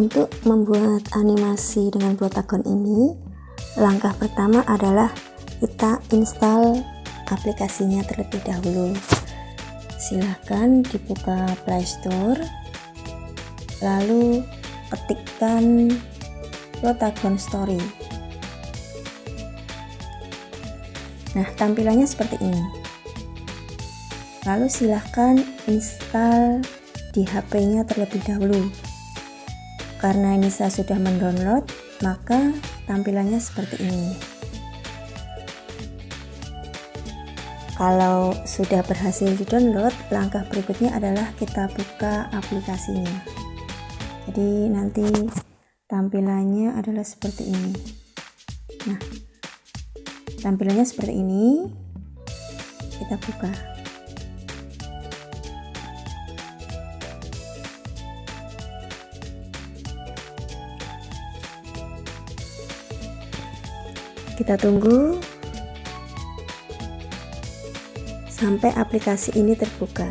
Untuk membuat animasi dengan Plotagon ini, langkah pertama adalah kita install aplikasinya terlebih dahulu. Silahkan dibuka Play Store, lalu ketikkan Plotagon Story. Nah, tampilannya seperti ini. Lalu silahkan install di HP-nya terlebih dahulu. Karena ini saya sudah mendownload, maka tampilannya seperti ini. Kalau sudah berhasil di-download, langkah berikutnya adalah kita buka aplikasinya. Jadi nanti tampilannya adalah seperti ini. Nah, tampilannya seperti ini. Kita buka. Kita tunggu sampai aplikasi ini terbuka.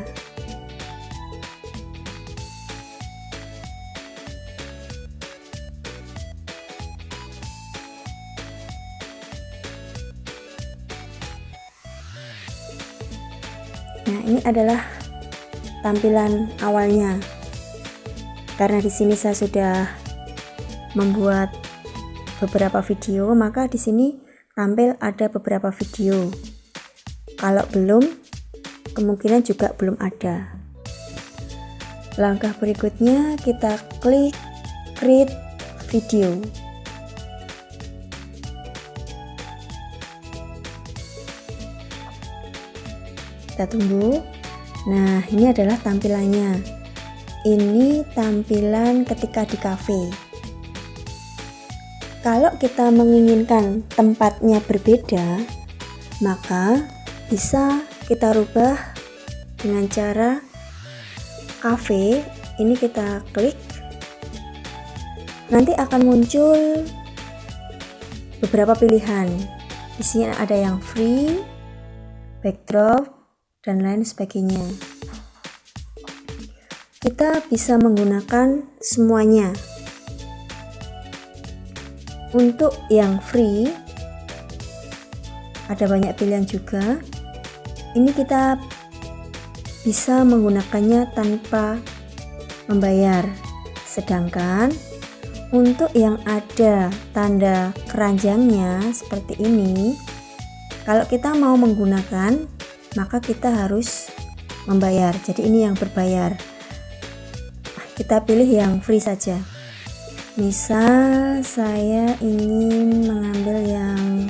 Nah, ini adalah tampilan awalnya. Karena di sini saya sudah membuat beberapa video, maka di sini tampil ada beberapa video. Kalau belum, kemungkinan juga belum ada. Langkah berikutnya kita klik create video. Kita tunggu. Nah, ini adalah tampilannya. Ini tampilan ketika di cafe. Kalau kita menginginkan tempatnya berbeda, maka bisa kita rubah dengan cara cafe. Ini kita klik, nanti akan muncul beberapa pilihan. Di sini ada yang free, backdrop, dan lain sebagainya. Kita bisa menggunakan semuanya. Untuk yang free ada banyak pilihan juga. Ini kita bisa menggunakannya tanpa membayar. Sedangkan untuk yang ada tanda keranjangnya seperti ini, kalau kita mau menggunakan, maka kita harus membayar. Jadi ini yang berbayar. Kita pilih yang free saja. Misal saya ingin mengambil yang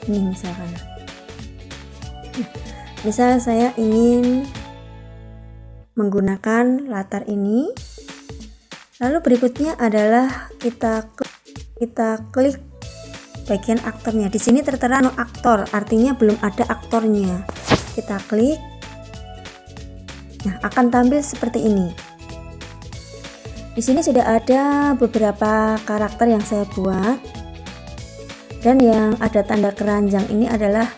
ini misalkan. Misal saya ingin menggunakan latar ini. Lalu berikutnya adalah kita klik bagian aktornya. Di sini tertera no aktor, artinya belum ada aktornya. Kita klik. Nah, akan tampil seperti ini. Di sini sudah ada beberapa karakter yang saya buat, dan yang ada tanda keranjang ini adalah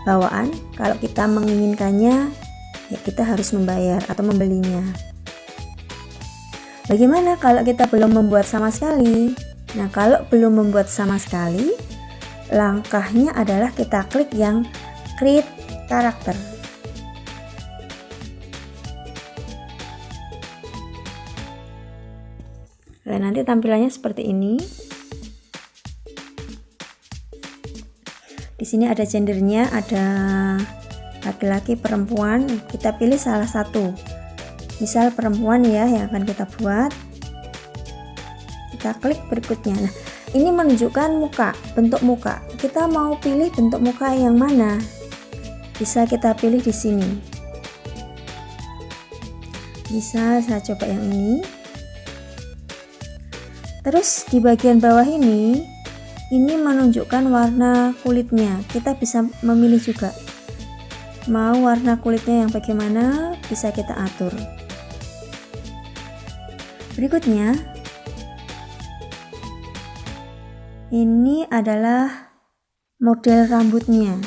bawaan. Kalau kita menginginkannya, ya kita harus membayar atau membelinya. Bagaimana kalau kita belum membuat sama sekali? Nah, kalau belum membuat sama sekali, langkahnya adalah kita klik yang create karakter. Dan nanti tampilannya seperti ini. Di sini ada gendernya, ada laki-laki, perempuan. Kita pilih salah satu. Misal perempuan ya yang akan kita buat. Kita klik berikutnya. Nah, ini menunjukkan muka, bentuk muka. Kita mau pilih bentuk muka yang mana? Bisa kita pilih di sini. Bisa saya coba yang ini. Terus di bagian bawah ini menunjukkan warna kulitnya. Kita bisa memilih juga. Mau warna kulitnya yang bagaimana, bisa kita atur. Berikutnya, ini adalah model rambutnya.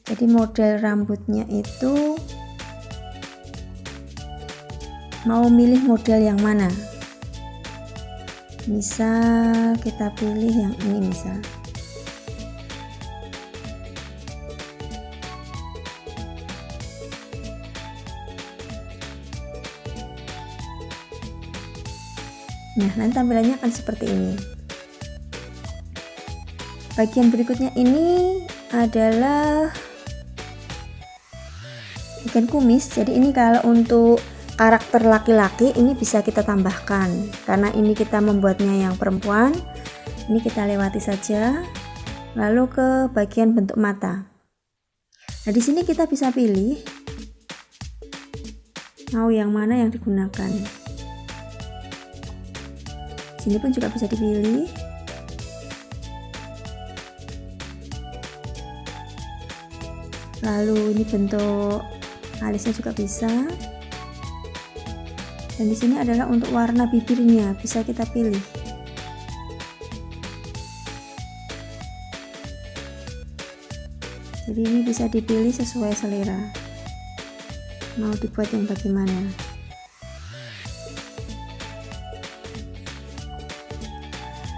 Jadi model rambutnya itu mau milih model yang mana. Misal kita pilih yang ini misal. Nah, nanti tampilannya akan seperti ini. Bagian berikutnya ini adalah bagian kumis. Jadi ini kalau untuk karakter laki-laki ini bisa kita tambahkan, karena ini kita membuatnya yang perempuan. Ini kita lewati saja. Lalu ke bagian bentuk mata. Nah, di sini kita bisa pilih mau yang mana yang digunakan. Sini pun juga bisa dipilih. Lalu ini bentuk alisnya juga bisa. Dan di sini adalah untuk warna bibirnya, bisa kita pilih. Jadi ini bisa dipilih sesuai selera. Mau dibuat yang bagaimana?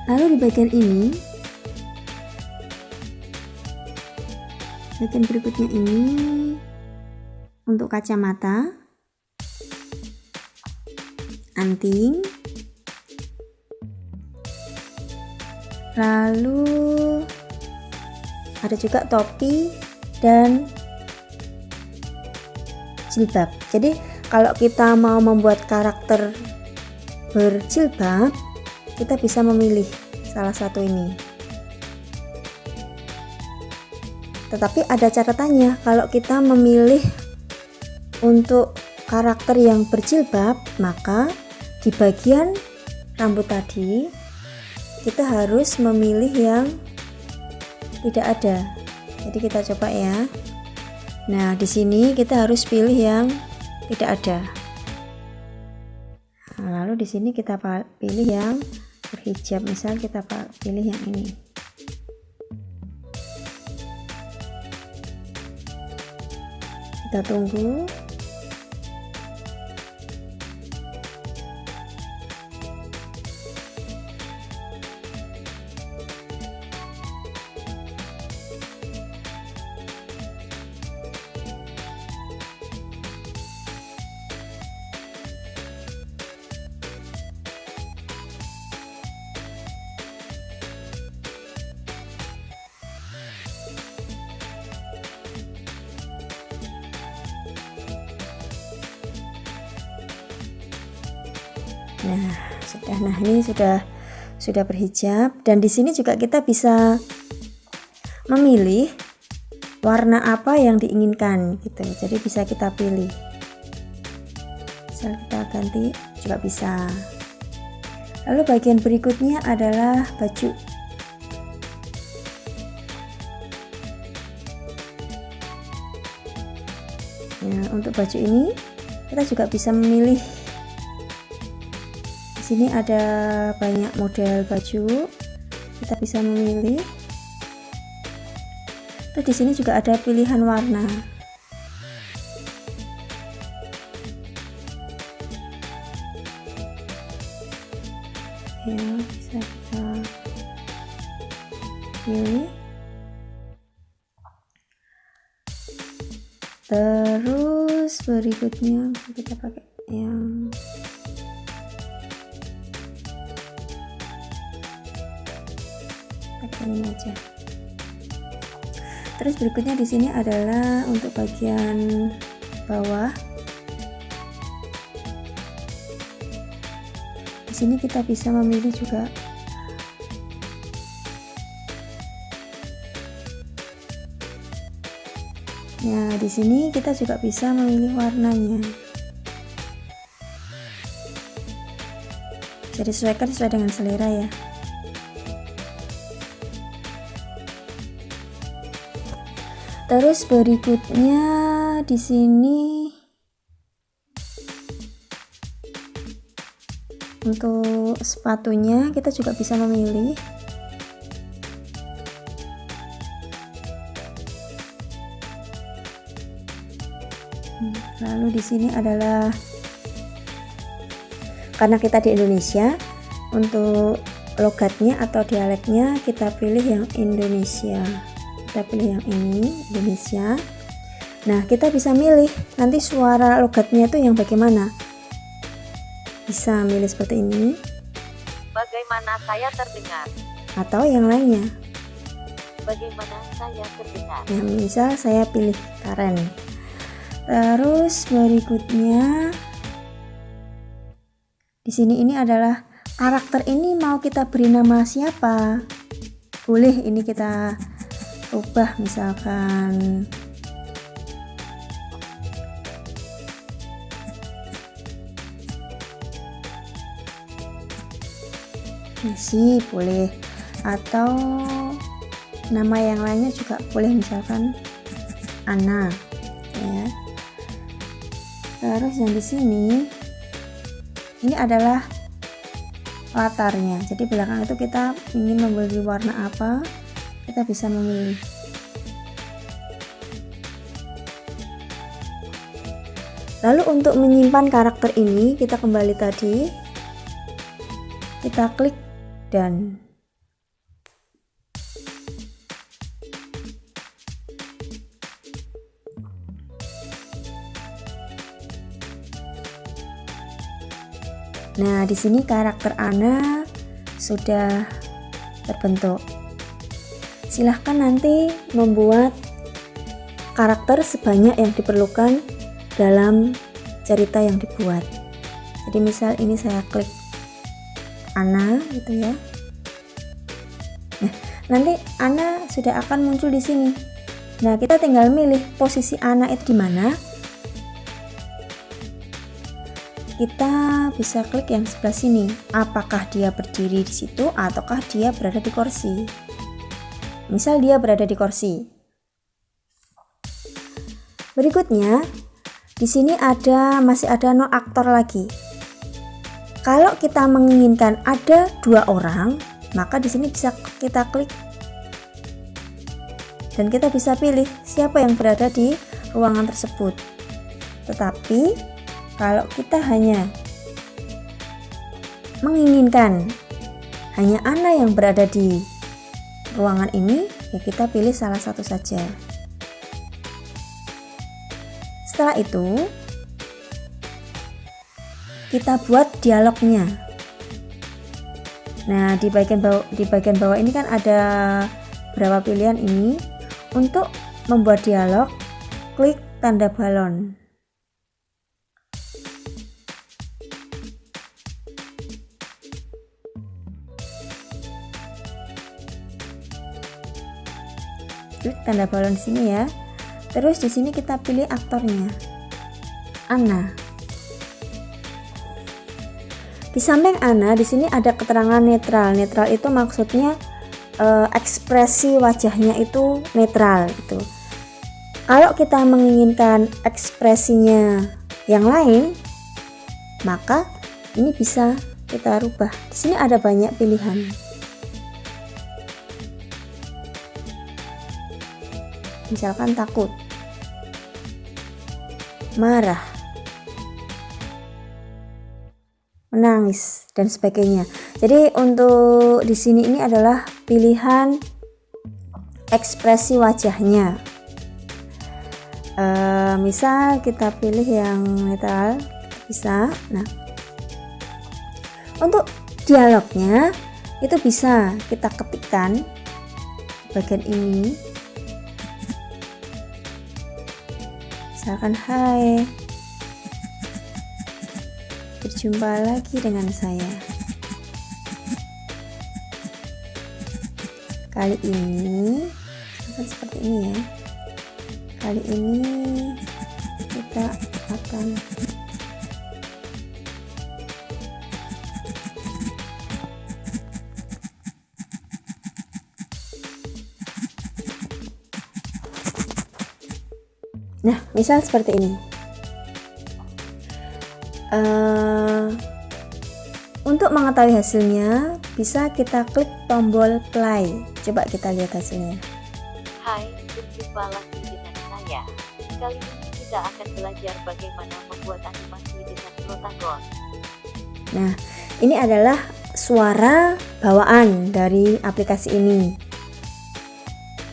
Lalu di bagian ini, bagian berikutnya ini untuk kacamata, anting, lalu ada juga topi dan jilbab. Jadi kalau kita mau membuat karakter berjilbab, kita bisa memilih salah satu ini. Tetapi ada catatannya, kalau kita memilih untuk karakter yang berjilbab, maka di bagian rambut tadi kita harus memilih yang tidak ada. Jadi kita coba ya. Nah, di sini kita harus pilih yang tidak ada. Nah, lalu di sini kita pilih yang berhijab, misal kita pilih yang ini. Kita tunggu. Nah, ini sudah berhijab, dan di sini juga kita bisa memilih warna apa yang diinginkan gitu. Jadi bisa kita pilih. Misal kita ganti juga bisa. Lalu bagian berikutnya adalah baju. Nah, untuk baju ini kita juga bisa memilih. Di sini ada banyak model baju, kita bisa memilih. Terus di sini juga ada pilihan warna. Ya, bisa kita pilih. Terus berikutnya kita pakai yang ini aja. Terus berikutnya di sini adalah untuk bagian bawah. Di sini kita bisa memilih juga. Nah, di sini kita juga bisa memilih warnanya. Bisa disesuaikan sesuai dengan selera ya. Terus berikutnya di sini untuk sepatunya kita juga bisa memilih. Lalu di sini adalah karena kita di Indonesia, untuk logatnya atau dialeknya kita pilih yang Indonesia. Kita pilih yang ini, Indonesia. Nah, kita bisa milih nanti suara logatnya itu yang bagaimana. Bisa milih seperti ini. Bagaimana saya terdengar? Atau yang lainnya. Bagaimana saya terdengar? Nah, misal saya pilih Karen. Terus berikutnya di sini ini adalah karakter ini mau kita beri nama siapa? Boleh ini kita ubah, misalkan Messi boleh, atau nama yang lainnya juga boleh, misalkan Anna ya. Terus yang di sini ini adalah latarnya, jadi belakang itu kita ingin memberi warna apa, kita bisa memilih. Lalu untuk menyimpan karakter ini, kita kembali tadi, kita klik dan nah, di sini karakter Anna sudah terbentuk. Silahkan nanti membuat karakter sebanyak yang diperlukan dalam cerita yang dibuat. Jadi misal ini saya klik Anna gitu ya. Nah, nanti Anna sudah akan muncul di sini. Nah, kita tinggal milih posisi Anna itu di mana. Kita bisa klik yang sebelah sini, apakah dia berdiri di situ ataukah dia berada di kursi. Misal dia berada di kursi. Berikutnya di sini masih ada no aktor lagi. Kalau kita menginginkan ada 2 orang, maka di sini bisa kita klik dan kita bisa pilih siapa yang berada di ruangan tersebut. Tetapi kalau kita hanya menginginkan hanya Anna yang berada di ruangan ini, ya kita pilih salah satu saja. Setelah itu kita buat dialognya. Nah, di bagian bawah ini kan ada beberapa pilihan ini. Untuk membuat dialog, klik tanda balon. Klik tanda balon sini ya. Terus di sini kita pilih aktornya, Anna. Di samping Anna, di sini ada keterangan netral. Netral itu maksudnya ekspresi wajahnya itu netral gitu. Kalau kita menginginkan ekspresinya yang lain, maka ini bisa kita rubah. Di sini ada banyak pilihan. Misalkan takut, marah, menangis dan sebagainya. Jadi untuk di sini ini adalah pilihan ekspresi wajahnya. Misal kita pilih yang netral, bisa. Nah, untuk dialognya itu bisa kita ketikkan bagian ini. Misalkan, hai, berjumpa lagi dengan saya. Kali ini seperti ini ya. Kali ini kita akan nah, misal seperti ini. Untuk mengetahui hasilnya, bisa kita klik tombol play. Coba kita lihat hasilnya. Hai, berjumpa lagi dengan saya. Kali ini kita akan belajar bagaimana membuat animasi dengan Protagon. Nah, ini adalah suara bawaan dari aplikasi ini.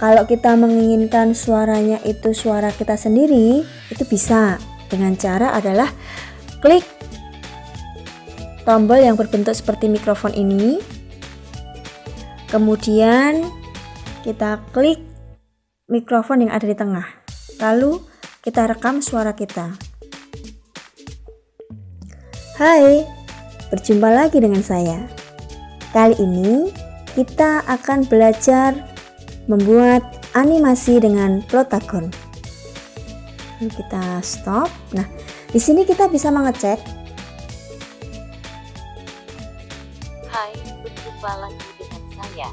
Kalau kita menginginkan suaranya itu suara kita sendiri, itu bisa dengan cara adalah klik tombol yang berbentuk seperti mikrofon ini. Kemudian kita klik mikrofon yang ada di tengah. Lalu kita rekam suara kita. Hai, berjumpa lagi dengan saya. Kali ini kita akan belajar membuat animasi dengan Plotagon. Lalu kita stop. Nah, di sini kita bisa mengecek. Hai, berjumpa lagi dengan saya.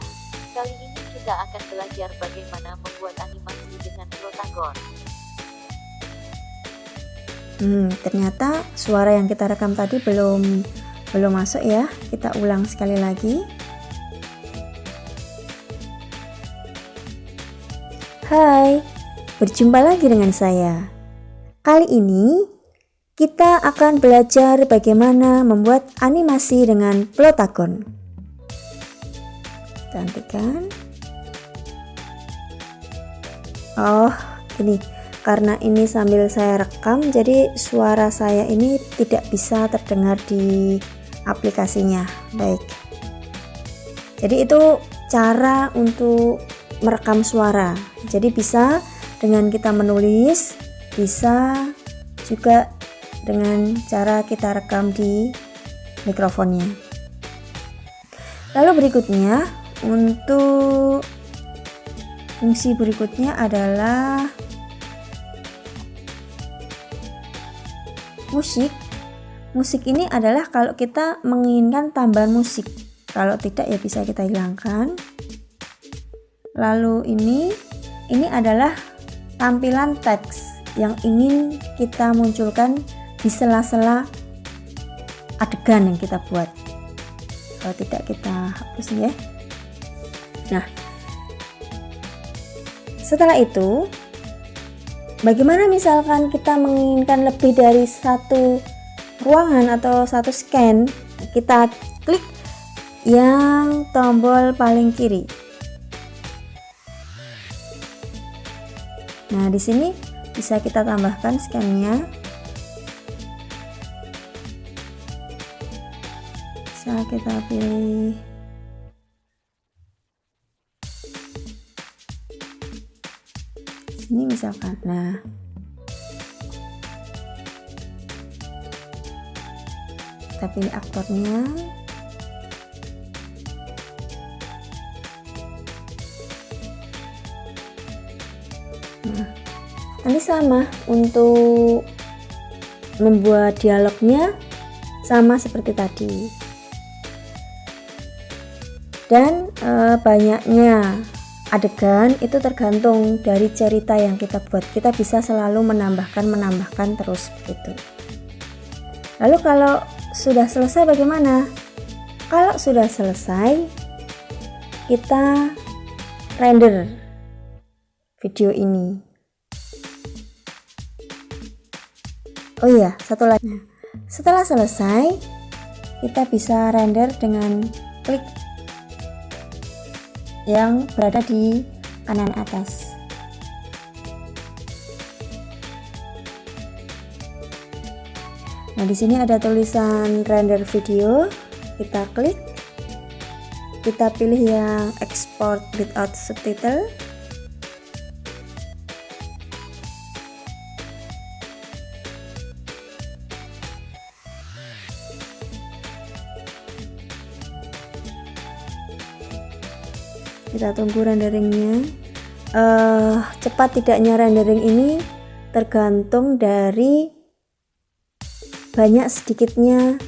Kali ini kita akan belajar bagaimana membuat animasi dengan Plotagon. Ternyata suara yang kita rekam tadi belum masuk ya. Kita ulang sekali lagi. Hai, berjumpa lagi dengan saya. Kali ini kita akan belajar bagaimana membuat animasi dengan Plotagon. Cantikan. Oh, ini karena ini sambil saya rekam, jadi suara saya ini tidak bisa terdengar di aplikasinya. Baik. Jadi itu cara untuk merekam suara. Jadi bisa dengan kita menulis, bisa juga dengan cara kita rekam di mikrofonnya. Lalu berikutnya, untuk fungsi berikutnya adalah musik. Musik ini adalah kalau kita menginginkan tambahan musik. Kalau tidak ya bisa kita hilangkan. Lalu ini adalah tampilan teks yang ingin kita munculkan di sela-sela adegan yang kita buat. Kalau tidak kita hapus ya. Nah, setelah itu bagaimana misalkan kita menginginkan lebih dari satu ruangan atau satu scan, kita klik yang tombol paling kiri. Nah, di sini bisa kita tambahkan scan-nya. Bisa kita pilih sini misalkan. Nah, kita pilih aktornya. Nah, nanti sama untuk membuat dialognya sama seperti tadi. Dan banyaknya adegan itu tergantung dari cerita yang kita buat. Kita bisa selalu menambahkan terus begitu. Lalu kalau sudah selesai bagaimana? Kalau sudah selesai, kita render video ini. Oh iya, satu lagi. Setelah selesai, kita bisa render dengan klik yang berada di kanan atas. Nah, di sini ada tulisan render video. Kita klik. Kita pilih yang export without subtitle. Kita tunggu renderingnya. Cepat tidaknya rendering ini tergantung dari banyak sedikitnya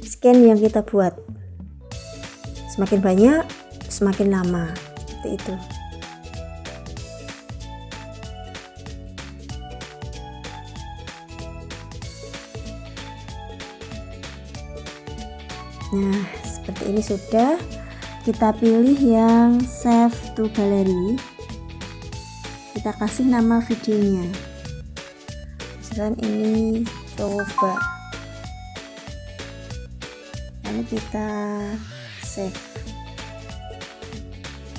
scan yang kita buat. Semakin banyak, semakin lama. Seperti itu. Nah, seperti ini sudah. Kita pilih yang save to gallery. Kita kasih nama videonya. Misalkan ini coba. lalu kita save.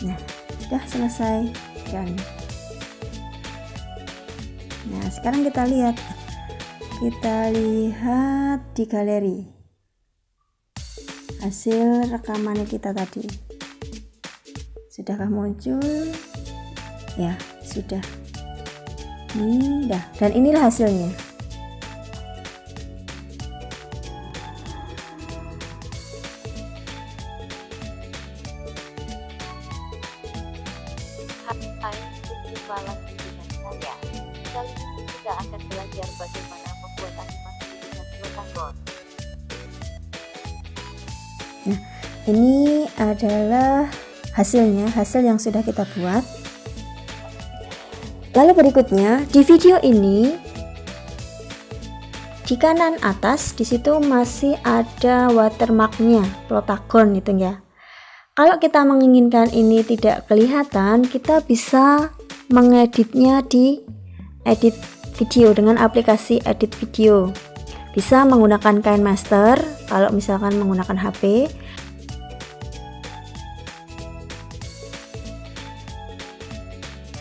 Nah, sudah selesai. Dan nah, sekarang kita lihat di galeri hasil rekaman kita tadi. Sudahkah muncul? Ya, sudah. Dan inilah hasilnya. Hai, berjumpa lagi dengan saya. Kali ini kita akan belajar bagaimana membuat animasi dengan Plotagon. Nah, ini adalah hasilnya, hasil yang sudah kita buat. Lalu berikutnya, di video ini di kanan atas di situ masih ada watermarknya Plotagon itu ya. Kalau kita menginginkan ini tidak kelihatan, kita bisa mengeditnya di edit video dengan aplikasi edit video. Bisa menggunakan KineMaster kalau misalkan menggunakan HP.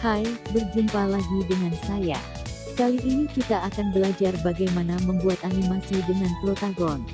Hai, berjumpa lagi dengan saya. Kali ini kita akan belajar bagaimana membuat animasi dengan Plotagon.